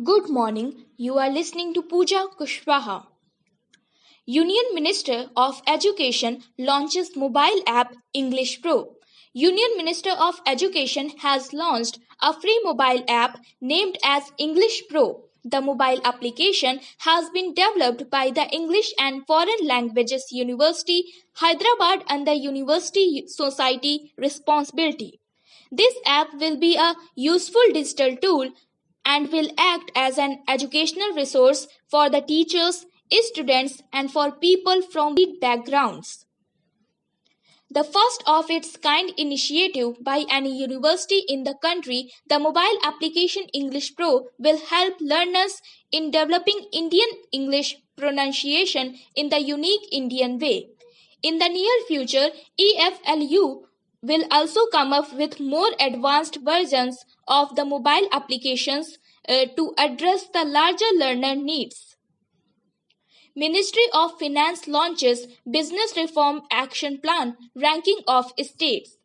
Good morning. You are listening to Pooja Kushwaha. Union Minister of Education launches mobile app English Pro. Union Minister of Education has launched a free mobile app named as English Pro. The mobile application has been developed by the English and Foreign Languages University, Hyderabad under University Society Responsibility. This app will be a useful digital tool and will act as an educational resource for the teachers, students, and for people from varied backgrounds. The first of its kind initiative by any university in the country, the mobile application English Pro will help learners in developing Indian English pronunciation in the unique Indian way. In the near future, EFLU will also come up with more advanced versions of the mobile applications to address the larger learner needs. Ministry of Finance launches Business Reform Action Plan Ranking of States.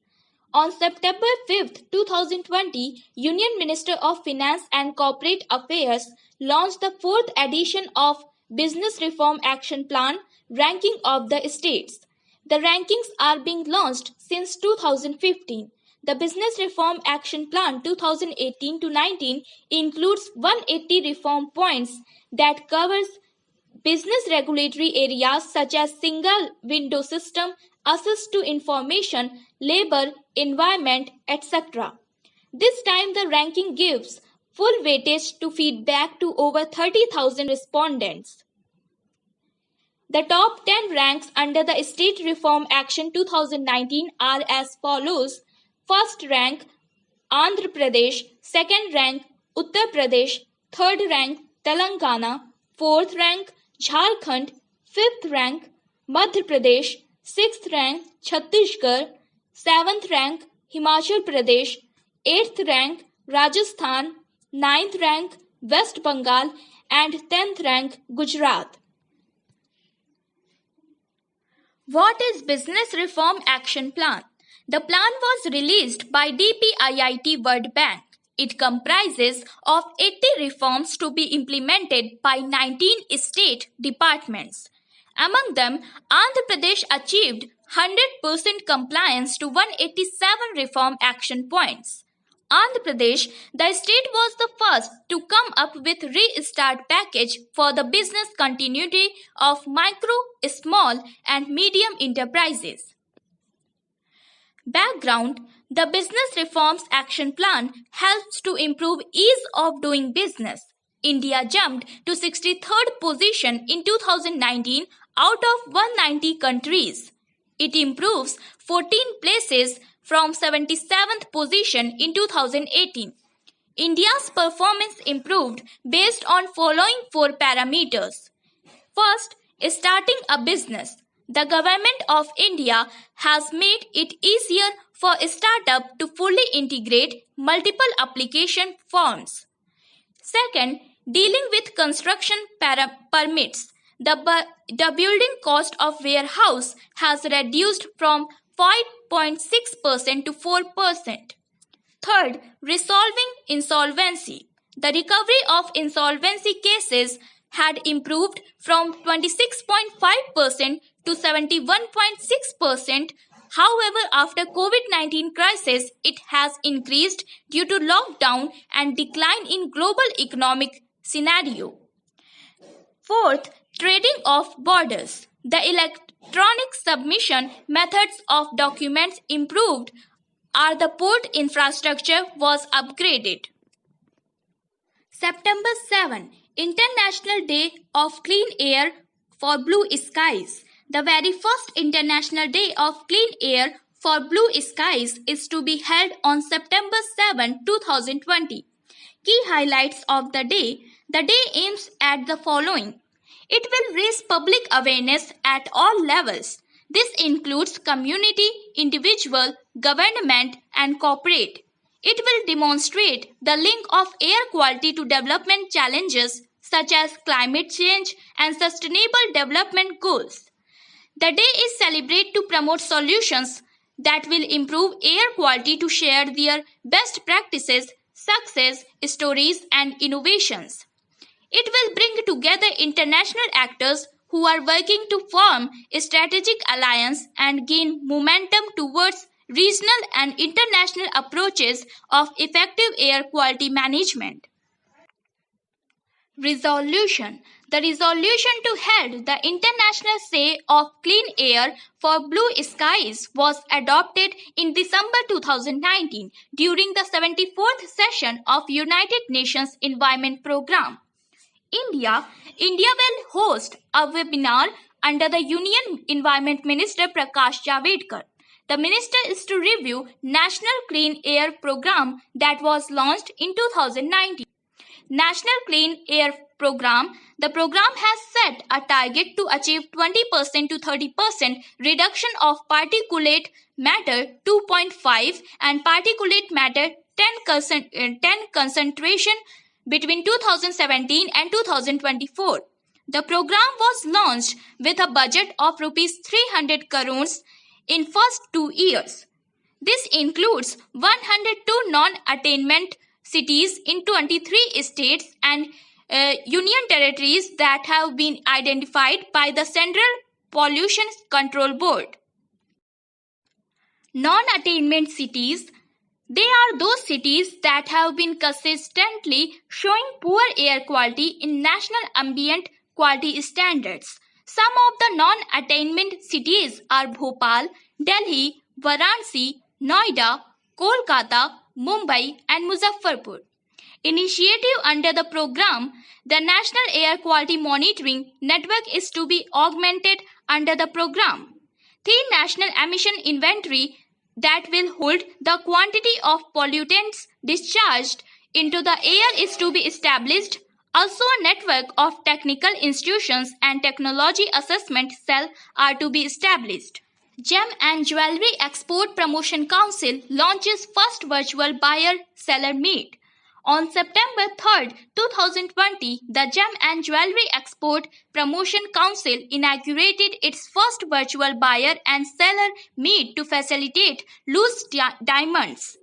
On September 5, 2020, Union Minister of Finance and Corporate Affairs launched the fourth edition of Business Reform Action Plan Ranking of the States. The rankings are being launched since 2015. The Business Reform Action Plan 2018-19 includes 180 reform points that covers business regulatory areas such as single window system, access to information, labor, environment, etc. This time the ranking gives full weightage to feedback to over 30,000 respondents. The top 10 ranks under the State Reform Action 2019 are as follows. First rank Andhra Pradesh, second rank Uttar Pradesh, third rank Telangana, fourth rank Jharkhand, fifth rank Madhya Pradesh, sixth rank Chhattisgarh, seventh rank Himachal Pradesh, eighth rank Rajasthan, ninth rank West Bengal, and 10th rank Gujarat. What is Business Reform Action Plan? The plan was released by DPIIT World Bank. It comprises of 80 reforms to be implemented by 19 state departments. Among them, Andhra Pradesh achieved 100% compliance to 187 reform action points. Andhra Pradesh, the state was the first to come up with restart package for the business continuity of micro, small and medium enterprises. Background: the Business Reforms Action Plan helps to improve ease of doing business. India jumped to 63rd position in 2019 out of 190 countries. It improves 14 places from 77th position in 2018. India's performance improved based on following 4 parameters. First, starting a business. The Government of India has made it easier for a startup to fully integrate multiple application forms. Second, dealing with construction permits. The building cost of warehouse has reduced from 5.6% to 4%. Third, resolving insolvency. The recovery of insolvency cases had improved from 26.5% to 71.6%. However, after COVID-19 crisis, it has increased due to lockdown and decline in global economic scenario. Fourth, trading of borders. The electronic submission methods of documents improved or the port infrastructure was upgraded. September 7, International Day of Clean Air for Blue Skies. The very first International Day of Clean Air for Blue Skies is to be held on September 7, 2020. Key highlights of the day. The day aims at the following. It will raise public awareness at all levels. This includes community, individual, government, and corporate. It will demonstrate the link of air quality to development challenges such as climate change and sustainable development goals. The day is celebrated to promote solutions that will improve air quality to share their best practices, success stories and innovations. It will bring together international actors who are working to form a strategic alliance and gain momentum towards regional and international approaches of effective air quality management. Resolution. The resolution to head the International Day of Clean Air for Blue Skies was adopted in December 2019 during the 74th session of United Nations Environment Programme. India will host a webinar under the Union Environment Minister Prakash Javadekar. The minister is to review National Clean Air Programme that was launched in 2019. National Clean Air Programme. The program has set a target to achieve 20% to 30% reduction of particulate matter 2.5 and particulate matter 10 concentration between 2017 and 2024. The program was launched with a budget of Rs 300 crores in first 2 years. This includes 102 non-attainment cities in 23 states and union territories that have been identified by the Central Pollution Control Board. Non-attainment cities. They are those cities that have been consistently showing poor air quality in national ambient quality standards. Some of the non-attainment cities are Bhopal, Delhi, Varanasi, Noida, Kolkata, Mumbai and Muzaffarpur. Initiative under the program, the National Air Quality Monitoring Network is to be augmented under the program. The National Emission Inventory that will hold the quantity of pollutants discharged into the air is to be established. Also, a network of technical institutions and technology assessment cell are to be established. Gem and Jewelry Export Promotion Council launches first virtual buyer-seller meet. On September 3, 2020, the Gem and Jewelry Export Promotion Council inaugurated its first virtual buyer and seller meet to facilitate loose diamonds.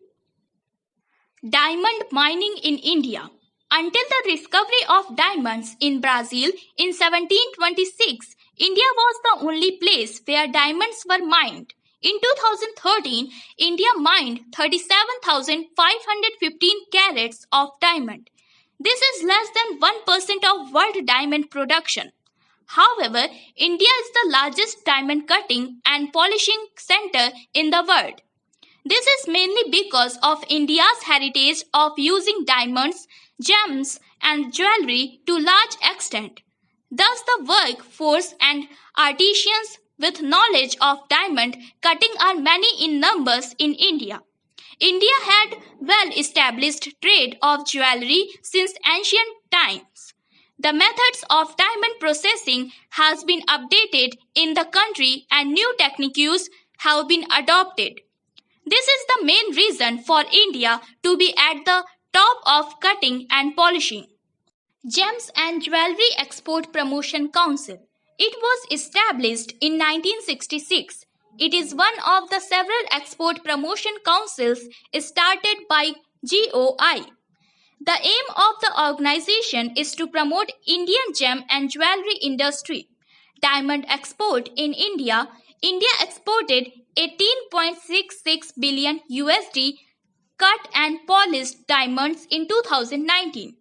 Diamond mining in India. Until the discovery of diamonds in Brazil in 1726, India was the only place where diamonds were mined. In 2013, India mined 37,515 carats of diamond. This is less than 1% of world diamond production. However, India is the largest diamond cutting and polishing center in the world. This is mainly because of India's heritage of using diamonds, gems, and jewelry to large extent. Thus, the workforce and artisans with knowledge of diamond cutting are many in numbers in India. India had well-established trade of jewelry since ancient times. The methods of diamond processing has been updated in the country and new techniques have been adopted. This is the main reason for India to be at the top of cutting and polishing. Gems and Jewelry Export Promotion Council. It was established in 1966. It is one of the several export promotion councils started by GOI. The aim of the organization is to promote Indian gem and jewelry industry. Diamond export in India. India exported 18.66 billion USD cut and polished diamonds in 2019.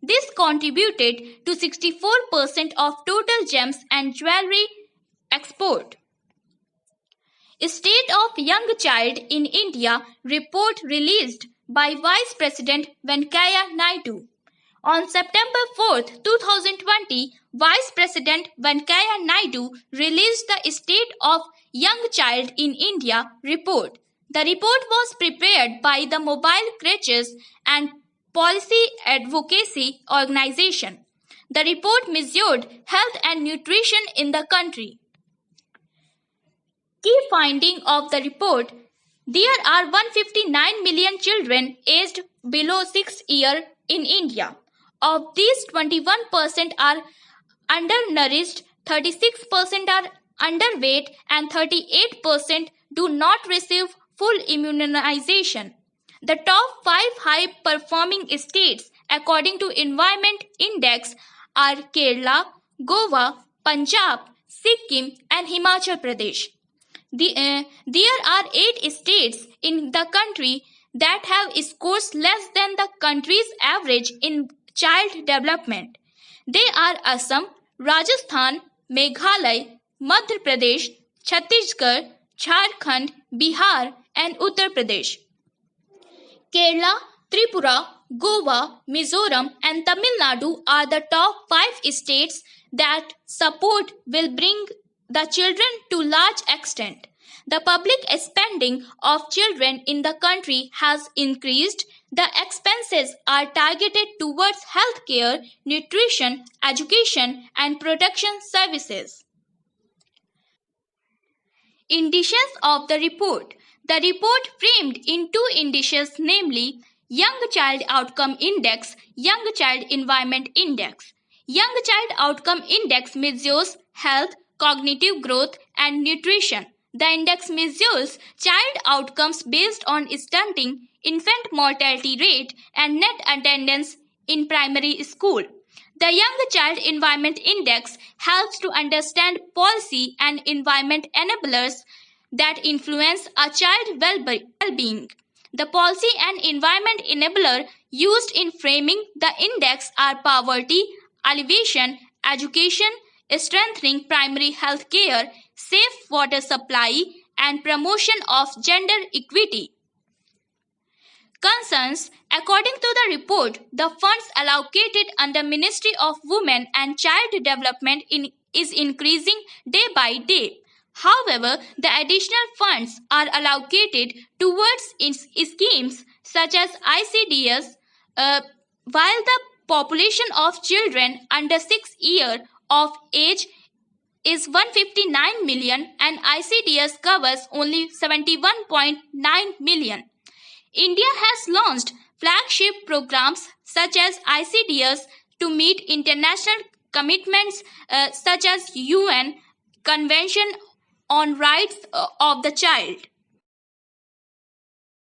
This contributed to 64% of total gems and jewelry export. State of Young Child in India report released by Vice President Venkaiah Naidu. On September 4, 2020, Vice President Venkaiah Naidu released the State of Young Child in India report. The report was prepared by the Mobile Creches and Policy Advocacy Organization. The report measured health and nutrition in the country. Key finding of the report: there are 159 million children aged below 6 years in India. Of these, 21% are undernourished, 36% are underweight, and 38% do not receive full immunization. The top 5 high-performing states according to Environment Index are Kerala, Goa, Punjab, Sikkim and Himachal Pradesh. There are 8 states in the country that have scores less than the country's average in child development. They are Assam, Rajasthan, Meghalaya, Madhya Pradesh, Chhattisgarh, Jharkhand, Bihar and Uttar Pradesh. Kerala, Tripura, Goa, Mizoram and Tamil Nadu are the top 5 states that support will bring the children to large extent. The public spending of children in the country has increased. The expenses are targeted towards healthcare, nutrition, education and protection services. Indices of the report. The report framed in 2 indices, namely Young Child Outcome Index, Young Child Environment Index. Young Child Outcome Index measures health, cognitive growth and nutrition. The index measures child outcomes based on stunting, infant mortality rate and net attendance in primary school. The Young Child Environment Index helps to understand policy and environment enablers that influence a child's well-being. The policy and environment enabler used in framing the index are poverty, alleviation, education, strengthening primary health care, safe water supply, and promotion of gender equity. Concerns. According to the report, the funds allocated under Ministry of Women and Child Development is increasing day by day. However, the additional funds are allocated towards schemes such as ICDS, while the population of children under 6 years of age is 159 million and ICDS covers only 71.9 million. India has launched flagship programs such as ICDS to meet international commitments such as UN Convention on Rights of the Child.